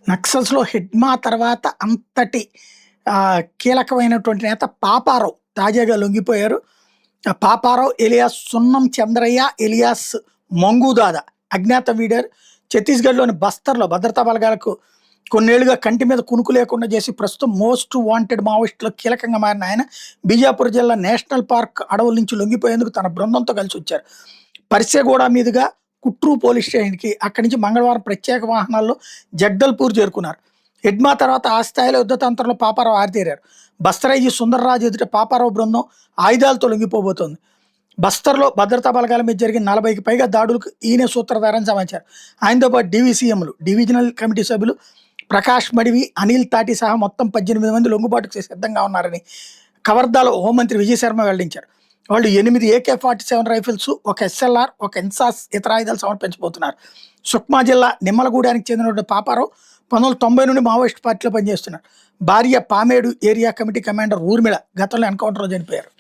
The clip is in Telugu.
నక్సల్స్‌లో హిడ్మా తర్వాత అంతటి కీలకమైనటువంటి నేత పాపారావు తాజాగా లొంగిపోయారు. పాపారావు ఎలియాస్ సున్నం చంద్రయ్య, ఎలియాస్ మంగుదాద అజ్ఞాత లీడర్. ఛత్తీస్‌గఢ్‌లోని బస్తర్‌లో భద్రతా బలగాలకు కొన్నేళ్లుగా కంటి మీద కునుకు లేకుండా చేసి ప్రస్తుతం మోస్ట్ వాంటెడ్ మావోయిస్ట్‌లో కీలకంగా మారిన ఆయన బీజాపూర్ జిల్లా నేషనల్ పార్క్ అడవుల నుంచి లొంగిపోయేందుకు తన బృందంతో కలిసి వచ్చారు. పరిసెగూడ మీదుగా కుట్రు పోలీస్ స్టేషన్‌కి, అక్కడి నుంచి మంగళవారం ప్రత్యేక వాహనాల్లో జగదల్పూర్ చేరుకున్నారు. హిడ్మా తర్వాత ఆ స్థాయిలో యుద్ధతంత్రంలో పాపారావు ఆరితేరారు. బస్తరైజీ సుందర్రాజు ఎదుట పాపారావు బృందం ఆయుధాలతో లొంగిపోబోతోంది. బస్తర్‌లో భద్రతా బలగాల మీద జరిగిన 40కి పైగా దాడులకు ఈయనే సూత్రధారని సమాచారం. ఆయనతో పాటు డీవీసీఎంలు, డివిజనల్ కమిటీ సభ్యులు ప్రకాష్ మడివి, అనిల్ తాటి సహా మొత్తం 18 మంది లొంగుబాటుకు సిద్ధంగా ఉన్నారని కవర్దాలో హోంమంత్రి విజయశర్మ వెల్లడించారు. వాళ్ళు 8 AK-47 రైఫిల్స్, ఒక SLR, ఒక ఇన్సాస్ ఇతర ఆయుధాలు సమర్పించబోతున్నారు. సుక్మా జిల్లా నిమ్మలగూడానికి చెందిన పాపారావు 1990 నుండి మావోయిస్ట్ పార్టీలో పనిచేస్తున్నారు. భార్య Pamedu area committee commander Urmila గతంలో ఎన్కౌంటర్లో చనిపోయారు.